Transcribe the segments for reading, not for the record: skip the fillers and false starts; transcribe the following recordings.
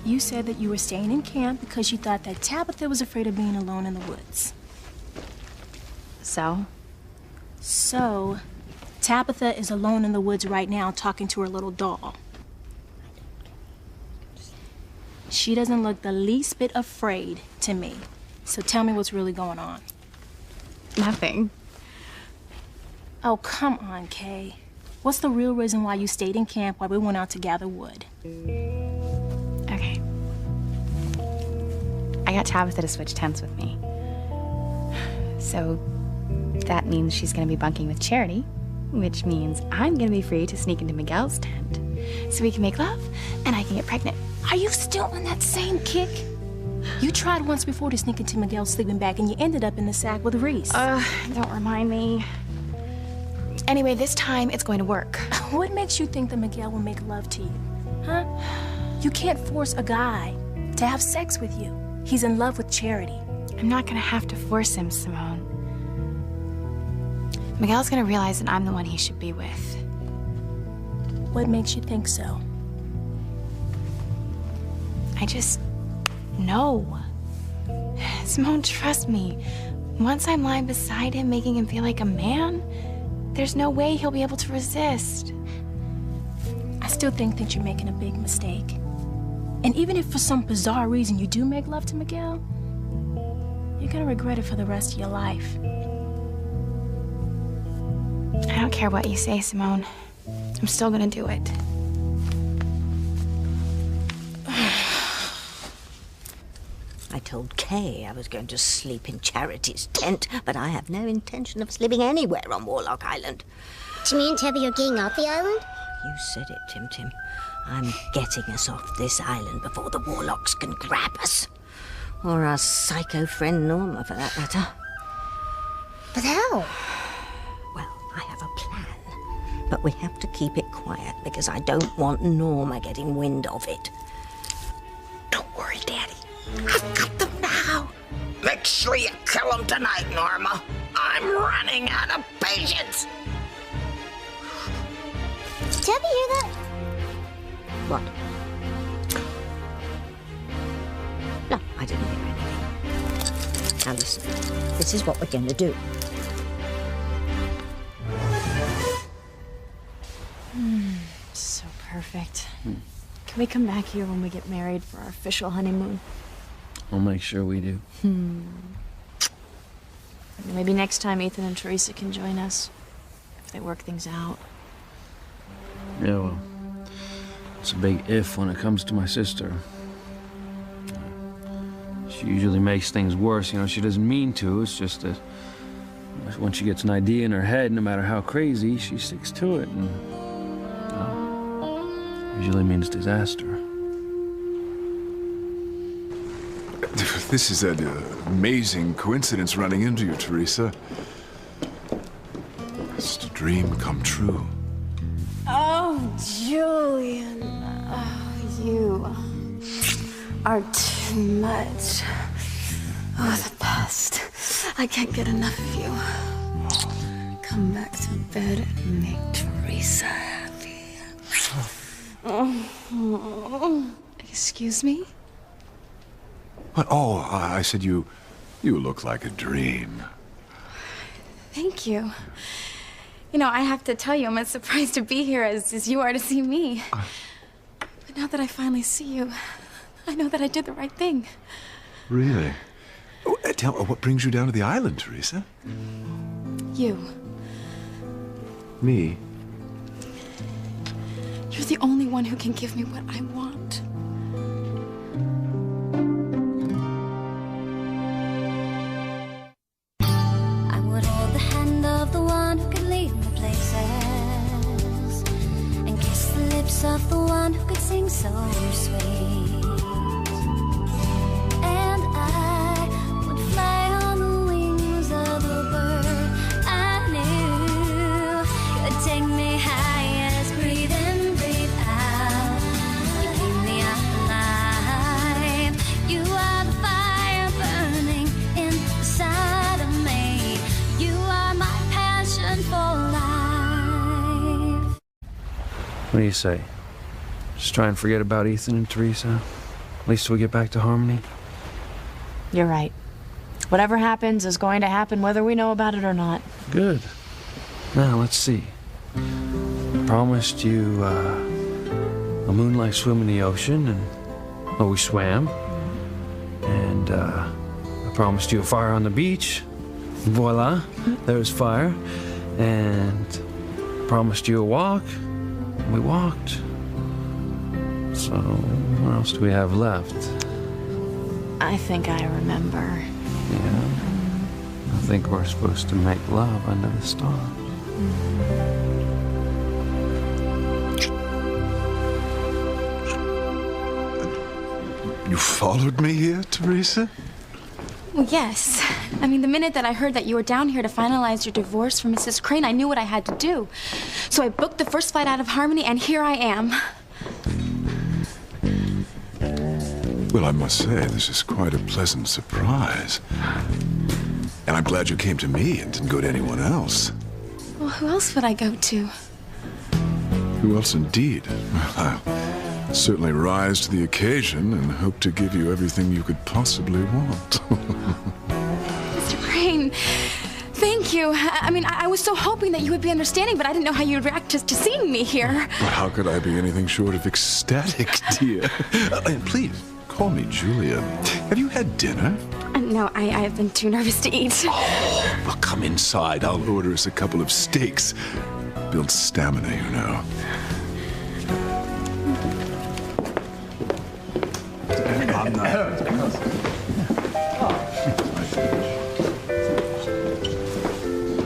You said that you were staying in camp because you thought that Tabitha was afraid of being alone in the woods. So? So, Tabitha is alone in the woods right now talking to her little doll. She doesn't look the least bit afraid to me. So tell me what's really going on. Nothing. Oh, come on, Kay. What's the real reason why you stayed in camp while we went out to gather wood? Okay. I got Tabitha to switch tents with me. So that means she's gonna be bunking with Charity, which means I'm gonna be free to sneak into Miguel's tent so we can make love and I can get pregnant. Are you still on that same kick? You tried once before to sneak into Miguel's sleeping bag and you ended up in the sack with Reese. Don't remind me. Anyway, this time it's going to work. What makes you think that Miguel will make love to you? Huh? You can't force a guy to have sex with you. He's in love with Charity. I'm not gonna have to force him, Simone. Miguel's gonna realize that I'm the one he should be with. What makes you think so? I just know. Simone, trust me. Once I'm lying beside him, making him feel like a man, there's no way he'll be able to resist. I still think that you're making a big mistake. And even if for some bizarre reason you do make love to Miguel, you're gonna regret it for the rest of your life. I don't care what you say, Simone. I'm still gonna do it. I told Kay I was going to sleep in Charity's tent, but I have no intention of sleeping anywhere on Warlock Island. Do you mean, Tebby, you're getting off the island? You said it, Tim Tim. I'm getting us off this island before the Warlocks can grab us. Or our psycho friend Norma, for that matter. But how? Well, I have a plan. But we have to keep it quiet because I don't want Norma getting wind of it. Don't worry, Daddy. I've got them now. Make sure you kill them tonight, Norma. I'm running out of patience. Did Tebby hear that? What? No, I didn't hear anything. Now listen, this is what we're going to do. So perfect. Can we come back here when we get married for our official honeymoon? I'll make sure we do. Maybe next time Ethan and Teresa can join us, if they work things out. Yeah, well, it's a big if when it comes to my sister. She usually makes things worse, you know, she doesn't mean to, it's just that once she gets an idea in her head, no matter how crazy, she sticks to it, and usually means disaster. This is an amazing coincidence running into you, Teresa. It's a dream come true. Oh, Julian. Oh, you are too much. Oh, the best. I can't get enough of you. Come back to bed and make Teresa happy. Excuse me? What? Oh, I said you look like a dream. Thank you. You know, I have to tell you, I'm as surprised to be here as you are to see me. But now that I finally see you, I know that I did the right thing. Really? Oh, tell me, what brings you down to the island, Teresa? You. Me? You're the only one who can give me what I want. I would hold the hand of the one who could lead me places and kiss the lips of the one who could sing so sweet. And I would fly on the wings of a bird I knew could take me highest. Breathe in, breathe out. You keep me alive. You are the fire burning inside of me. You are my passion for life. What do you say? Just try and forget about Ethan and Teresa? At least till we get back to Harmony. You're right. Whatever happens is going to happen whether we know about it or not. Good. Now, let's see. I promised you a moonlight swim in the ocean, and well, we swam. And I promised you a fire on the beach. Voila, there's fire. And promised you a walk. And we walked. So, what else do we have left? I think I remember. Yeah. I think we're supposed to make love under the stars. You followed me here, Teresa? Well, yes. I mean, the minute that I heard that you were down here to finalize your divorce from Mrs. Crane, I knew what I had to do. So I booked the first flight out of Harmony, and here I am. Well, I must say, this is quite a pleasant surprise. And I'm glad you came to me and didn't go to anyone else. Well, who else would I go to? Who else indeed? Well, I'll certainly rise to the occasion and hope to give you everything you could possibly want. Mr. Crane, thank you. I mean, I was so hoping that you would be understanding, but I didn't know how you would react to seeing me here. Well, how could I be anything short of ecstatic, dear? And please, call me Julia. Have you had dinner? No, I've been too nervous to eat. Oh, well, come inside. I'll order us a couple of steaks. Builds stamina, you know.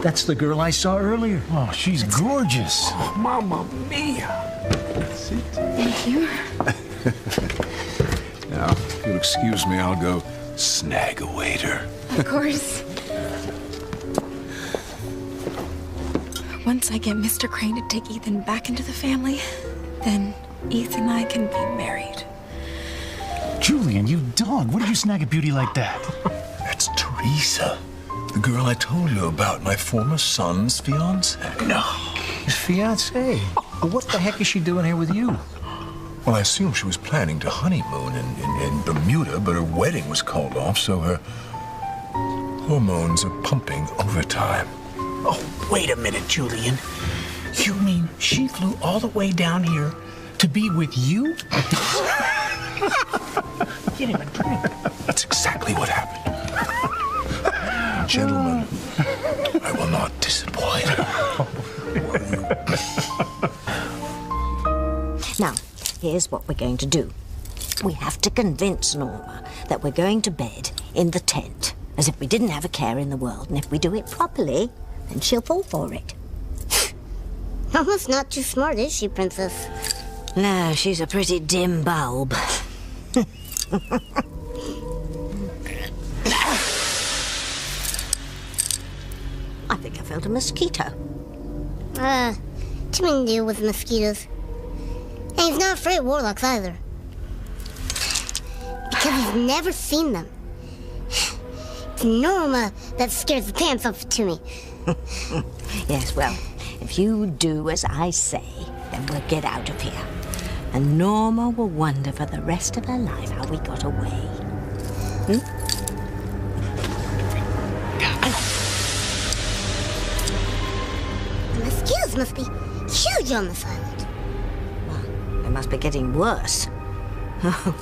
That's the girl I saw earlier. Oh, she's gorgeous. Oh, Mamma mia. Thank you. Now, if you'll excuse me, I'll go snag a waiter. Of course. Once I get Mr. Crane to take Ethan back into the family, then Ethan and I can be married. Julian, you dog. What did you snag a beauty like that? That's Teresa. The girl I told you about, my former son's fiancée. No. His fiancée? What the heck is she doing here with you? Well, I assume she was planning to honeymoon in Bermuda, but her wedding was called off, so her hormones are pumping overtime. Oh, wait a minute, Julian. You mean she flew all the way down here to be with you? Get him a drink. That's exactly what happened. Gentlemen, I will not disappoint. Now, here's what we're going to do. We have to convince Norma that we're going to bed in the tent, as if we didn't have a care in the world, and if we do it properly, then she'll fall for it. Norma's not too smart, is she, Princess? No, she's a pretty dim bulb. I think I felt a mosquito. Too many to deal with mosquitoes. And he's not afraid of warlocks either. Because he's never seen them. It's Norma that scares the pants off to me. Yes, well, if you do as I say, then we'll get out of here. And Norma will wonder for the rest of her life how we got away. The mosquitoes must be huge on this island. Well, they must be getting worse.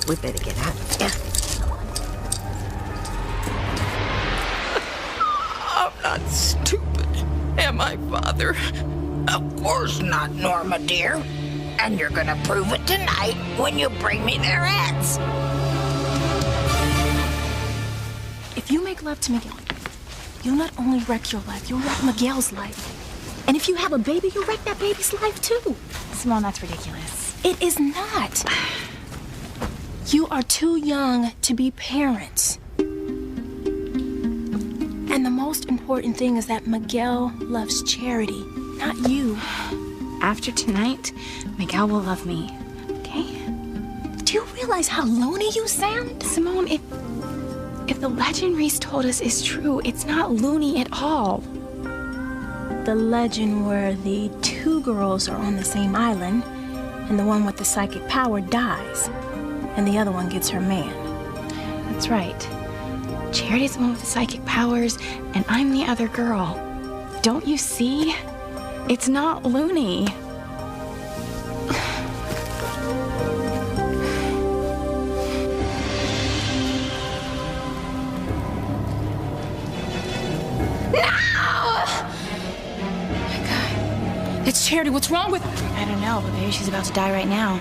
We better get out of here. I'm not stupid, am I, Father? Of course not, Norma, dear. And you're gonna prove it tonight when you bring me their heads. If you make love to Miguel, you'll not only wreck your life, you'll wreck Miguel's life. And if you have a baby, you'll wreck that baby's life too. Simone, that's ridiculous. It is not. You are too young to be parents. And the most important thing is that Miguel loves Charity, not you. After tonight, Miguel will love me, okay? Do you realize how loony you sound? Simone, if the legend Reese told us is true, it's not loony at all. The legend where the two girls are on the same island and the one with the psychic power dies. and the other one gets her man. That's right. Charity's the one with the psychic powers, and I'm the other girl. Don't you see? It's not Looney. It's Charity. What's wrong with her? I don't know, but maybe she's about to die right now.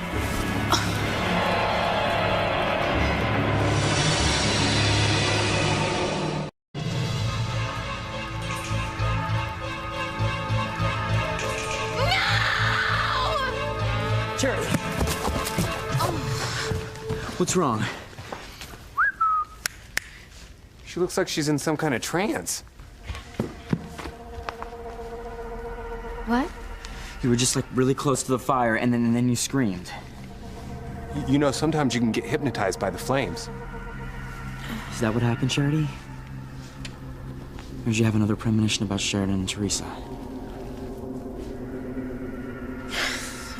Charity! What's wrong? She looks like she's in some kind of trance. What? You were just like really close to the fire, and then you screamed. You know, sometimes you can get hypnotized by the flames. Is that what happened, Charity? Or did you have another premonition about Sheridan and Teresa?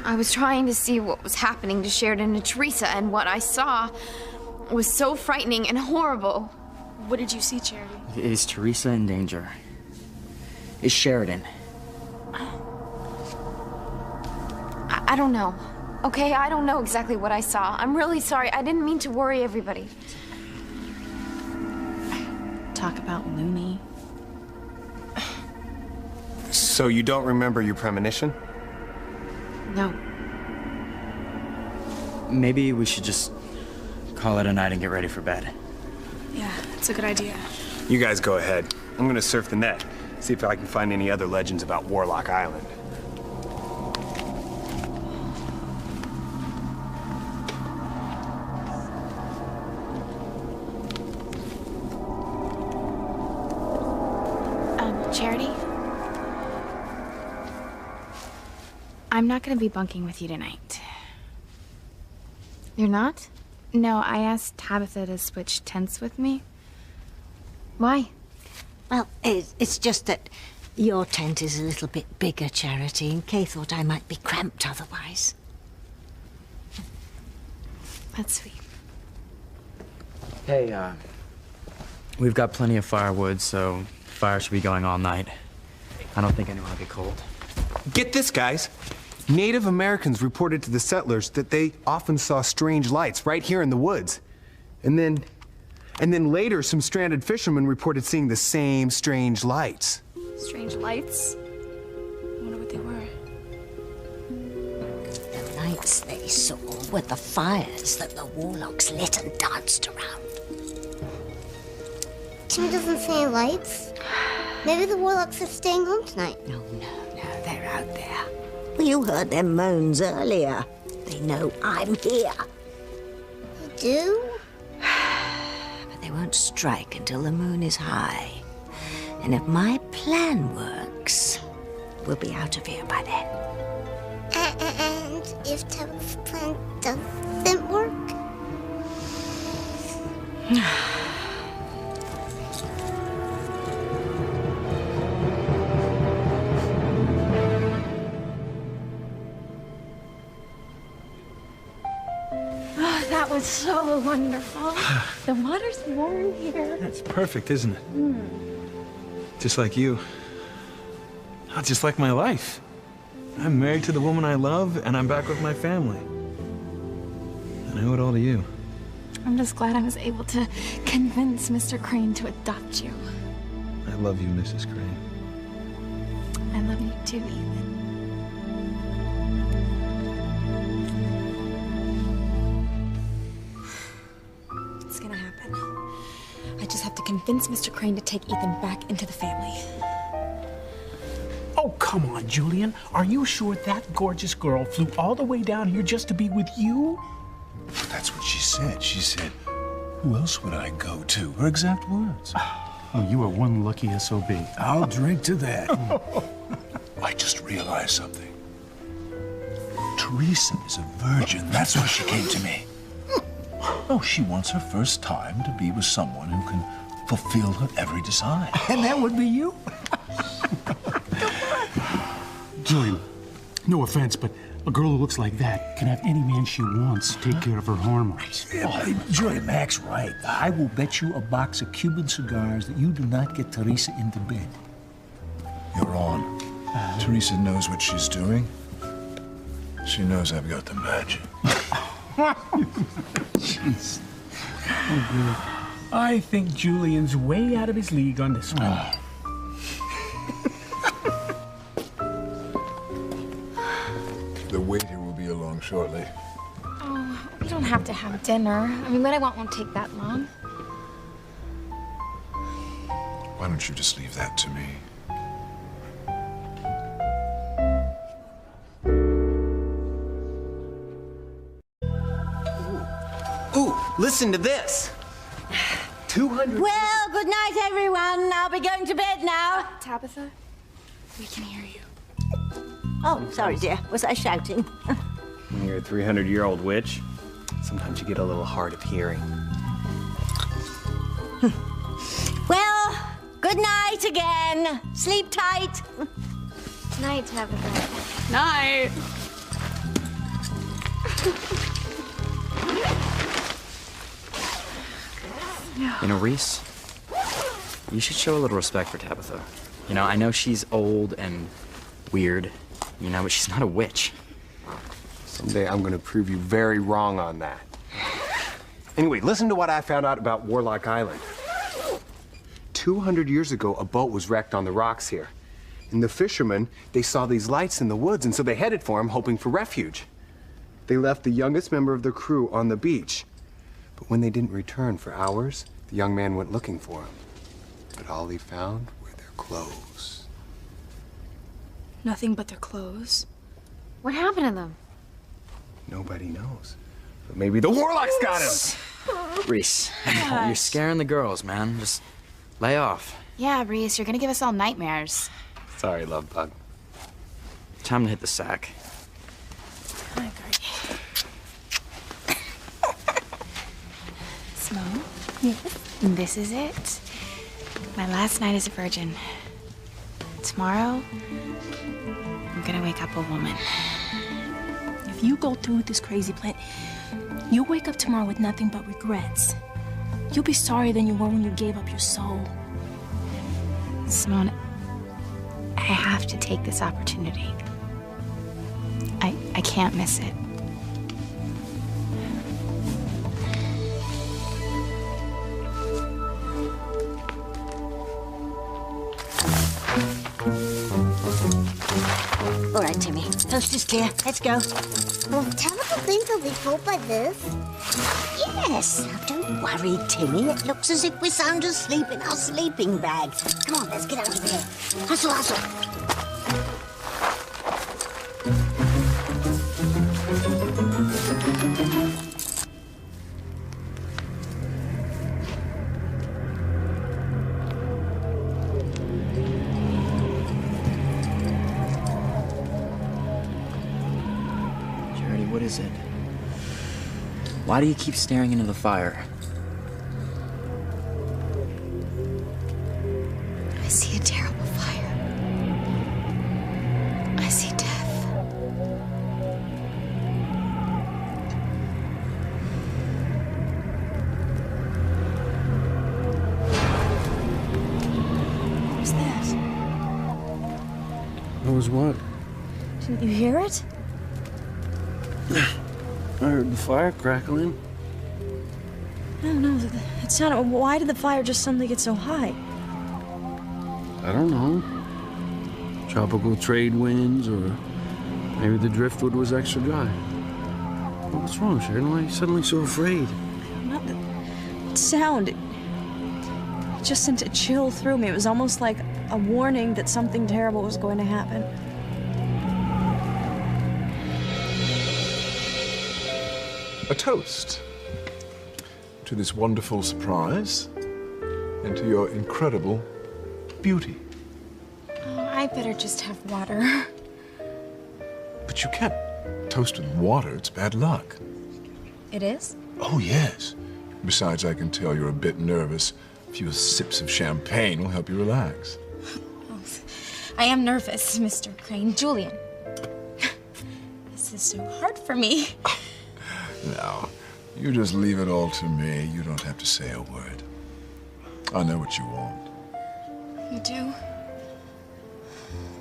I was trying to see what was happening to Sheridan and Teresa, and what I saw was so frightening and horrible. What did you see, Charity? Is Teresa in danger? Is Sheridan? I don't know. Okay, I don't know exactly what I saw. I'm really sorry. I didn't mean to worry everybody. Talk about Looney. So you don't remember your premonition? No. Maybe we should just call it a night and get ready for bed. Yeah, it's a good idea. You guys go ahead. I'm gonna surf the net, see if I can find any other legends about Warlock Island. Charity? I'm not gonna be bunking with you tonight. You're not? No, I asked Tabitha to switch tents with me. Why? Well, it's just that your tent is a little bit bigger, Charity, and Kay thought I might be cramped otherwise. That's sweet. Hey, we've got plenty of firewood, so fire should be going all night. I don't think anyone will get cold. Get this, guys. Native Americans reported to the settlers that they often saw strange lights right here in the woods. And then later, some stranded fishermen reported seeing the same strange lights. Strange lights? I wonder what they were. The lights they saw were the fires that the warlocks lit and danced around. Timmy doesn't see any lights. Maybe the warlocks are staying home tonight. No, they're out there. Well, you heard their moans earlier. They know I'm here. They do? But they won't strike until the moon is high. And if my plan works, we'll be out of here by then. And if Tabitha's plan doesn't work? Oh, that was so wonderful. The water's warm here. It's perfect, isn't it? Just like you. Oh, just like my life. I'm married to the woman I love, and I'm back with my family. And I owe it all to you. I'm just glad I was able to convince Mr. Crane to adopt you. I love you, Mrs. Crane. I love you too, Ethan. It's gonna happen. I just have to convince Mr. Crane to take Ethan back into the family. Oh, come on, Julian. Are you sure that gorgeous girl flew all the way down here just to be with you? That's what she said. She said, who else would I go to? Her exact words. Oh, you are one lucky SOB. I'll drink to that. I just realized something. Teresa is a virgin. That's why she came to me. Oh, she wants her first time to be with someone who can fulfill her every desire. And that would be you? Julian, No offense, but a girl who looks like that can have any man she wants take care of her hormones. Oh, Julian, Mac's right. I will bet you a box of Cuban cigars that you do not get Teresa into bed. You're on. Teresa knows what she's doing. She knows I've got the magic. Jeez. I think Julian's way out of his league on this one. The waiter will be along shortly. Oh, we don't have to have dinner. I mean, what I want won't take that long. Why don't you just leave that to me? Ooh, listen to this. 200. Well, good night, everyone. I'll be going to bed now. Tabitha, we can hear you. Oh, sorry, dear. Was I shouting? When you're a 300-year-old witch, sometimes you get a little hard of hearing. Well, good night again. Sleep tight. Night, Tabitha. Night. You know, Reese, you should show a little respect for Tabitha. You know, I know she's old and weird, you know, but she's not a witch. Someday I'm going to prove you very wrong on that. Anyway, listen to what I found out about Warlock Island. 200 years ago, a boat was wrecked on the rocks here. And the fishermen, they saw these lights in the woods, and so they headed for them, hoping for refuge. They left the youngest member of the crew on the beach. But when they didn't return for hours, the young man went looking for him. But all he found were their clothes. Nothing but their clothes. What happened to them? Nobody knows. But maybe the Warlock's got him! Reese, you're scaring the girls, man. Just lay off. Yeah, Reese, you're gonna give us all nightmares. Sorry, love bug. Time to hit the sack. I agree. Simone? Yes? This is it. My last night as a virgin. Tomorrow, I'm gonna wake up a woman. If you go through with this crazy plan, you'll wake up tomorrow with nothing but regrets. You'll be sorrier than you were when you gave up your soul. Simone, I have to take this opportunity. I can't miss it. All right, Timmy. Toast is clear. Let's go. Well, Tabitha thinks I'll be fooled by this. Yes. Now, don't worry, Timmy. It looks as if we're sound asleep in our sleeping bag. Come on, let's get out of here. Hustle, hustle. Charity, what is it? Why do you keep staring into the fire? I see a terrible fire. I see death. What was that? What was what? Didn't you hear it? I heard the fire crackling. No, it sounded... Why did the fire just suddenly get so high? I don't know. Tropical trade winds, or maybe the driftwood was extra dry. What's wrong, Sheridan? Why are you suddenly so afraid? Not the sound. It just sent a chill through me. It was almost like a warning that something terrible was going to happen. A toast to this wonderful surprise and to your incredible beauty. Oh, I better just have water. But you can't toast with water. It's bad luck. It is? Oh, yes. Besides, I can tell you're a bit nervous. A few sips of champagne will help you relax. I am nervous, Mr. Crane. Julian. This is so hard for me. Now, you just leave it all to me. You don't have to say a word. I know what you want. You do?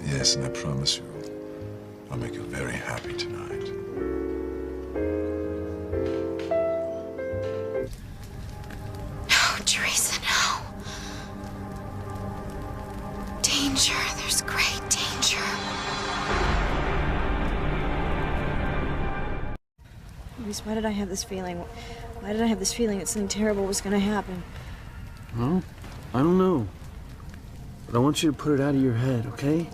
Yes, and I promise you, I'll make you very happy tonight. No, Teresa, no. Danger. There's great danger. Reese, why did I have this feeling? Why did I have this feeling that something terrible was going to happen? Well, I don't know. But I want you to put it out of your head, okay?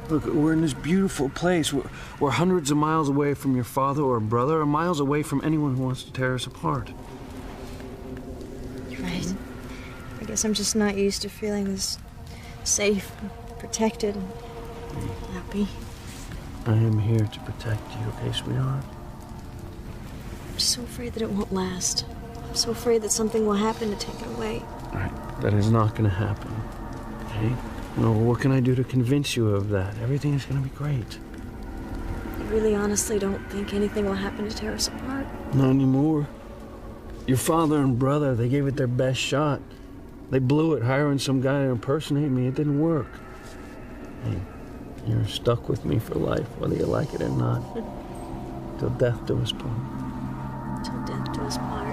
Look, we're in this beautiful place. We're hundreds of miles away from your father or brother, or miles away from anyone who wants to tear us apart. Right. I guess I'm just not used to feeling this safe, and protected, and happy. I am here to protect you, okay, sweetheart? I'm so afraid that it won't last. I'm so afraid that something will happen to take it away. All right, that is not going to happen, okay? No, what can I do to convince you of that? Everything is going to be great. I really honestly don't think anything will happen to tear us apart. Not anymore. Your father and brother, they gave it their best shot. They blew it hiring some guy to impersonate me. It didn't work. Hey, you're stuck with me for life, whether you like it or not. Till death do us part. Till death do us part.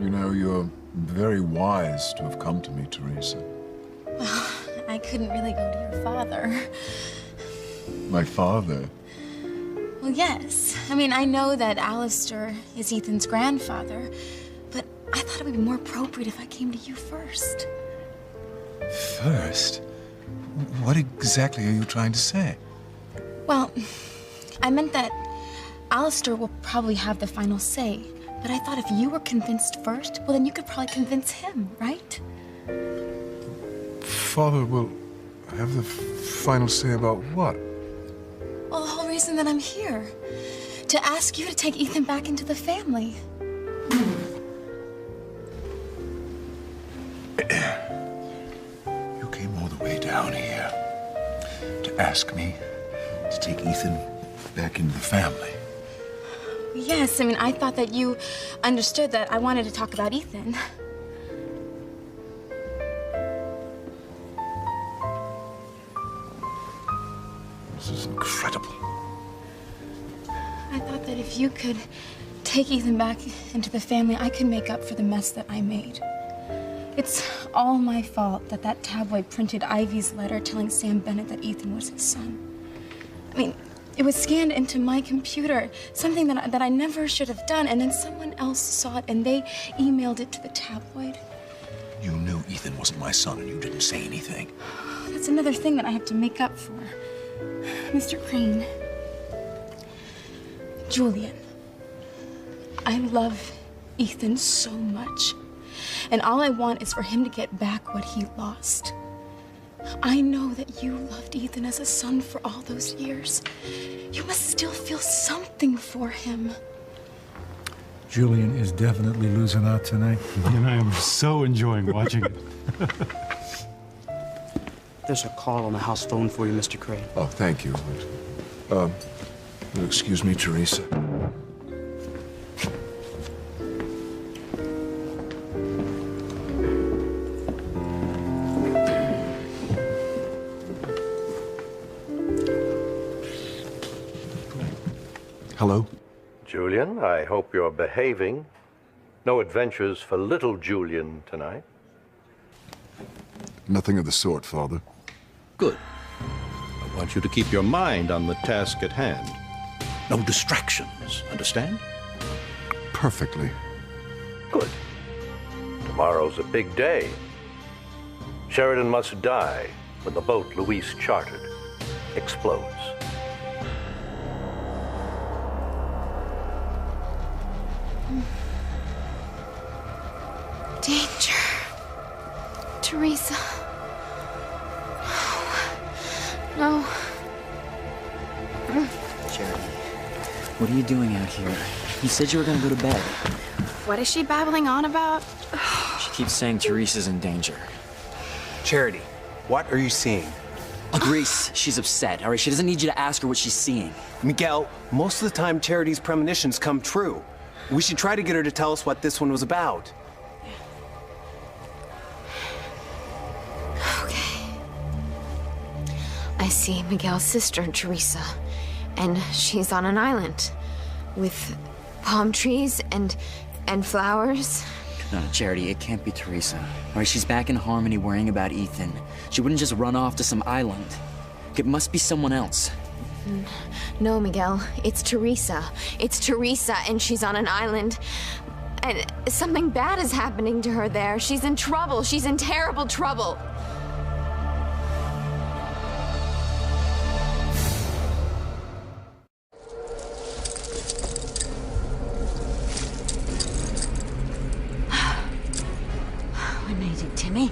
You know, you're very wise to have come to me, Teresa. Well, I couldn't really go to your father. My father? Well, yes. I mean, I know that Alistair is Ethan's grandfather, but I thought it would be more appropriate if I came to you first. First? What exactly are you trying to say? Well, I meant that Alistair will probably have the final say, but I thought if you were convinced first, well, then you could probably convince him, right? Father will have the final say about what? Well, the whole reason that I'm here, to ask you to take Ethan back into the family. You came all the way down here to ask me to take Ethan back into the family. Yes, I mean, I thought that you understood that I wanted to talk about Ethan. This is incredible. I thought that if you could take Ethan back into the family, I could make up for the mess that I made. It's all my fault that that tabloid printed Ivy's letter telling Sam Bennett that Ethan was his son. I mean, it was scanned into my computer, something that I never should have done, and then someone else saw it and they emailed it to the tabloid. You knew Ethan wasn't my son and you didn't say anything. That's another thing that I have to make up for. Mr. Crane, Julian, I love Ethan so much, and all I want is for him to get back what he lost. I know that you loved Ethan as a son for all those years. You must still feel something for him. Julian is definitely losing out tonight, and I am so enjoying watching it. There's a call on the house phone for you, Mr. Crane. Oh, thank you. You'll excuse me, Teresa. Hello? Julian, I hope you're behaving. No adventures for little Julian tonight. Nothing of the sort, Father. Good. I want you to keep your mind on the task at hand. No distractions, understand? Perfectly. Good. Tomorrow's a big day. Sheridan must die when the boat Luis chartered explodes. Danger. Teresa. No. Charity, what are you doing out here? You said you were gonna go to bed. What is she babbling on about? She keeps saying Teresa's in danger. Charity, what are you seeing? Grace, she's upset, all right? She doesn't need you to ask her what she's seeing. Miguel, most of the time Charity's premonitions come true. We should try to get her to tell us what this one was about. I see Miguel's sister, Teresa, and she's on an island with palm trees and flowers. No, Charity, it can't be Teresa. All right, she's back in Harmony worrying about Ethan. She wouldn't just run off to some island. It must be someone else. No, Miguel, it's Teresa. It's Teresa, and she's on an island. And something bad is happening to her there. She's in trouble. She's in terrible trouble. Timmy.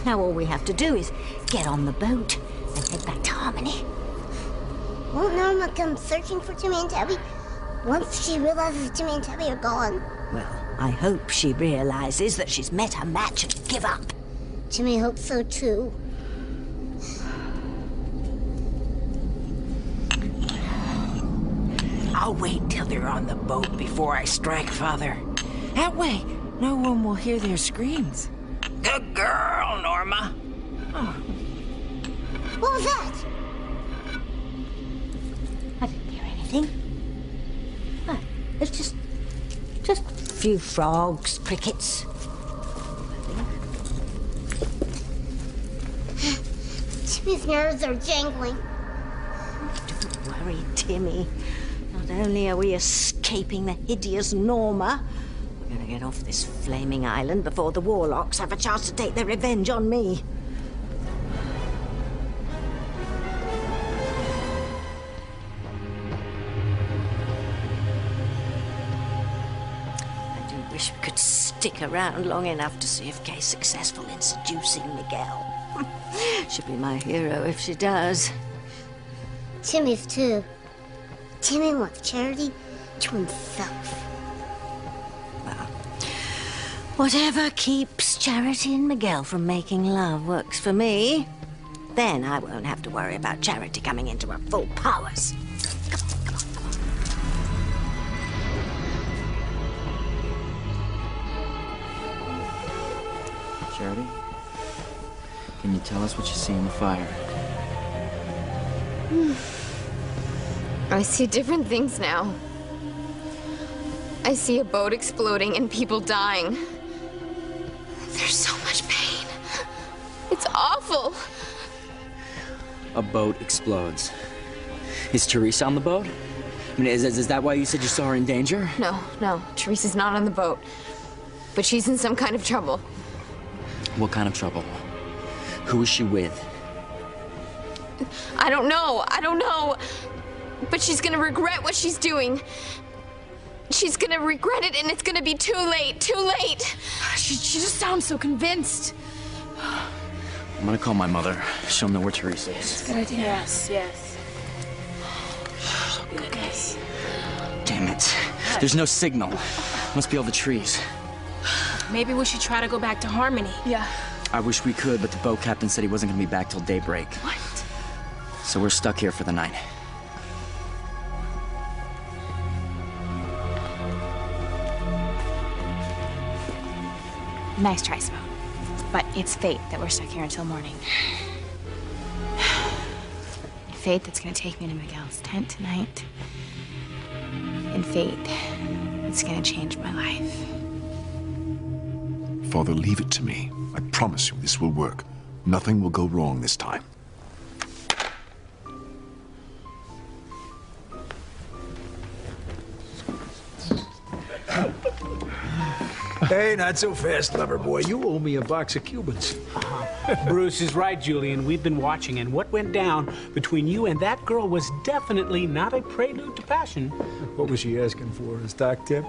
Now all we have to do is get on the boat and head back to Harmony. Won't Norma come searching for Timmy and Tabby once she realizes Timmy and Tabby are gone? Well, I hope she realizes that she's met her match and give up. Timmy hopes so too. I'll wait till they're on the boat before I strike, Father. That way, no one will hear their screams. Good girl, Norma. Oh. What was that? I didn't hear anything. Oh, it's just a few frogs, crickets. Timmy's nerves are jangling. Don't worry, Timmy. Not only are we escaping the hideous Norma, we're gonna get off this flaming island before the warlocks have a chance to take their revenge on me. I do wish we could stick around long enough to see if Kay's successful in seducing Miguel. She'll be my hero if she does. Timmy's too. Timmy wants Charity to himself. Whatever keeps Charity and Miguel from making love works for me. Then I won't have to worry about Charity coming into her full powers. Charity, can you tell us what you see in the fire? I see different things now. I see a boat exploding and people dying. There's so much pain. It's awful. A boat explodes. Is Teresa on the boat? I mean, is that why you said you saw her in danger? No. Teresa's not on the boat. But she's in some kind of trouble. What kind of trouble? Who is she with? I don't know. But she's gonna regret what she's doing. She's gonna regret it, and it's gonna be too late. She just sounds so convinced. I'm gonna call my mother. She'll know where Teresa is. Good idea. Yes. Goodness. Damn it. There's no signal. Must be all the trees. Maybe we should try to go back to Harmony. Yeah. I wish we could, but the boat captain said he wasn't gonna be back till daybreak. What? So we're stuck here for the night. Nice try, Simone. But it's fate that we're stuck here until morning. Fate that's gonna take me to Miguel's tent tonight. And fate that's gonna change my life. Father, leave it to me. I promise you this will work. Nothing will go wrong this time. Hey, not so fast, lover boy. You owe me a box of Cubans. Bruce is right, Julian. We've been watching, and what went down between you and that girl was definitely not a prelude to passion. What was she asking for? A stock tip?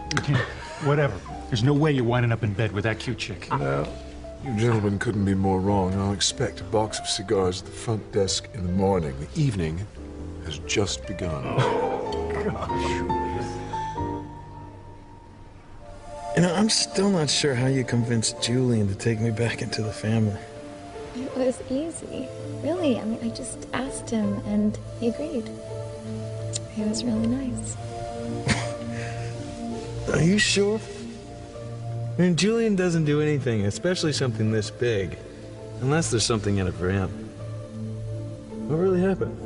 Whatever. There's no way you're winding up in bed with that cute chick. No, you gentlemen couldn't be more wrong. I'll expect a box of cigars at the front desk in the morning. The evening has just begun. Oh, gosh. You know, I'm still not sure how you convinced Julian to take me back into the family. It was easy. Really, I mean, I just asked him and he agreed. He was really nice. Are you sure? I mean, Julian doesn't do anything, especially something this big, unless there's something in it for him. What really happened?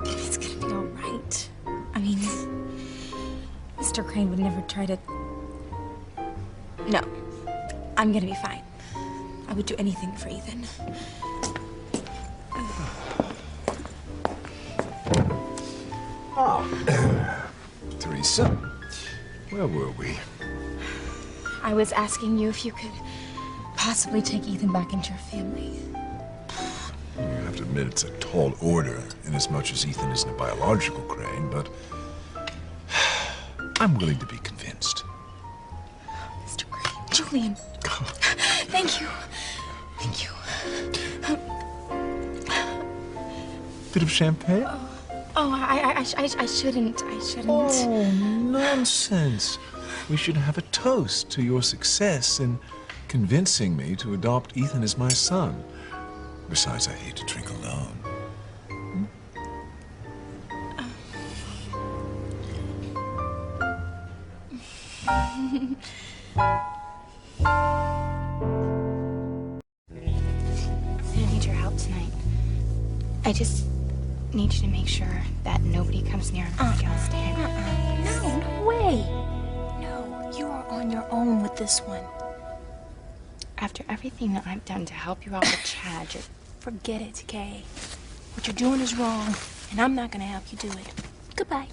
It's gonna be all right. I mean, Mr. Crane would never try to... No, I'm gonna be fine. I would do anything for Ethan. Oh, Teresa, where were we? I was asking you if you could possibly take Ethan back into your family. You have to admit it's a tall order, inasmuch as Ethan isn't a biological Crane, but I'm willing to be convinced. Mr. Crane, Julian, thank you. Thank you. Bit of champagne? I shouldn't. I shouldn't. Oh, nonsense. We should have a toast to your success in convincing me to adopt Ethan as my son. Besides, I hate to drink alone. I need your help tonight. I just need you to make sure that nobody comes near Miguel's stand. No way. No, you are on your own with this one. After everything that I've done to help you out with Chad, just forget it, Kay. What you're doing is wrong, and I'm not gonna help you do it. Goodbye.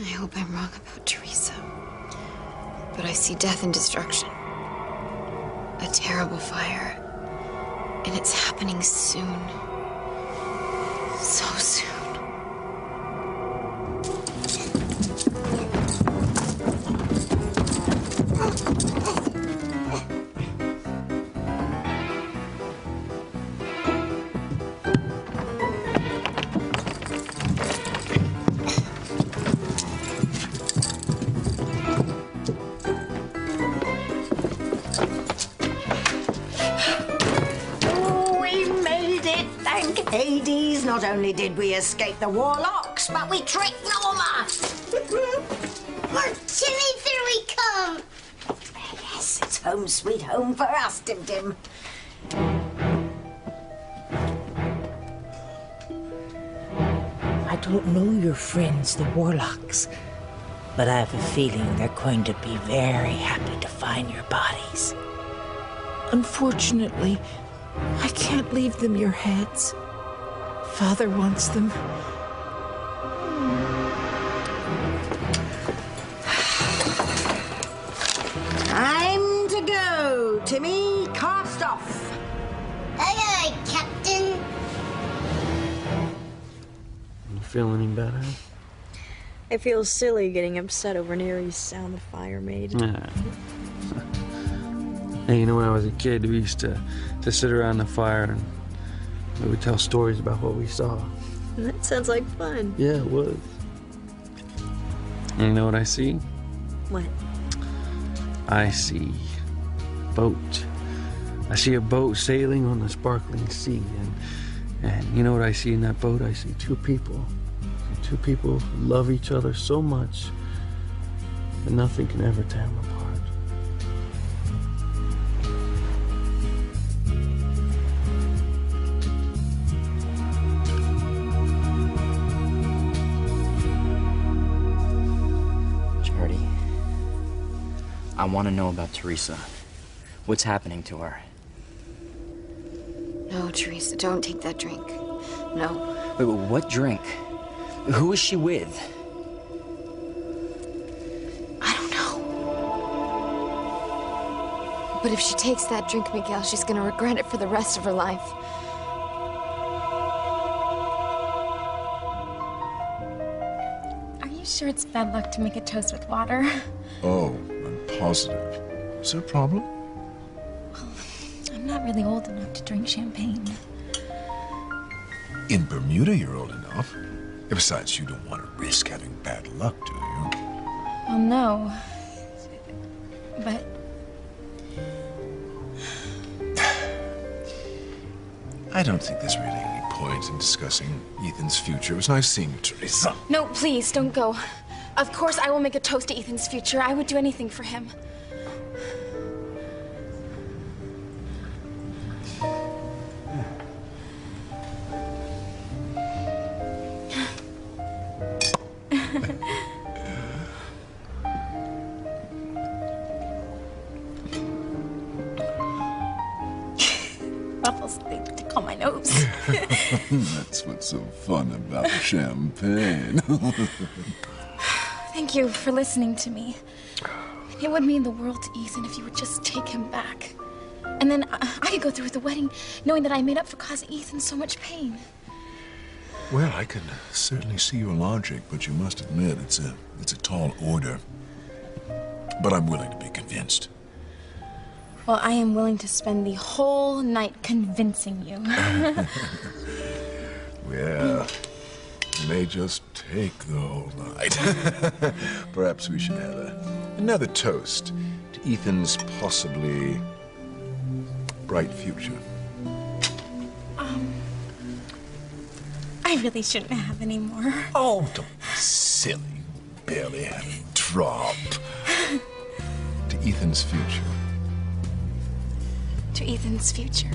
I hope I'm wrong about Teresa. But I see death and destruction. A terrible fire. And it's happening soon. So soon. Hades, not only did we escape the warlocks, but we tricked Norma! More Timmy, here we come! Yes, it's home sweet home for us, Dim Dim. I don't know your friends, the Warlocks, but I have a feeling they're going to be very happy to find your bodies. Unfortunately, I can't leave them your heads. Father wants them. Time to go, Timmy. Cast off. Aye, aye, Captain. You feel any better? I feel silly getting upset over an eerie sound the fire made. Yeah. Hey, you know, when I was a kid, we used to sit around the fire and we would tell stories about what we saw. That sounds like fun. Yeah, it was. And you know what I see? What? I see a boat. I see a boat sailing on the sparkling sea. And you know what I see in that boat? I see two people. Two people who love each other so much that nothing can ever tear them apart. I want to know about Teresa. What's happening to her? No, Teresa, don't take that drink. No. Wait, what drink? Who is she with? I don't know. But if she takes that drink, Miguel, she's gonna regret it for the rest of her life. Are you sure it's bad luck to make a toast with water? Oh, I'm positive. Is there a problem? I'm not really old enough to drink champagne. In Bermuda, you're old enough. Besides, you don't want to risk having bad luck, do you? Well, no. But I don't think there's really any point in discussing Ethan's future. It was nice seeing you, Teresa. no, please, don't go. Of course I will make a toast to Ethan's future. I would do anything for him. Ruffles, they tickle my nose. That's what's so fun about champagne. Thank you for listening to me. It would mean the world to Ethan if you would just take him back. And then I could go through with the wedding knowing that I made up for causing Ethan so much pain. Well, I can certainly see your logic, but you must admit it's a tall order. But I'm willing to be convinced. Well, I am willing to spend the whole night convincing you. Well, it may just take the whole night. Perhaps we should have another toast to Ethan's possibly bright future. I really shouldn't have any more. Oh, don't be silly. You barely had a drop. To Ethan's future. To Ethan's future.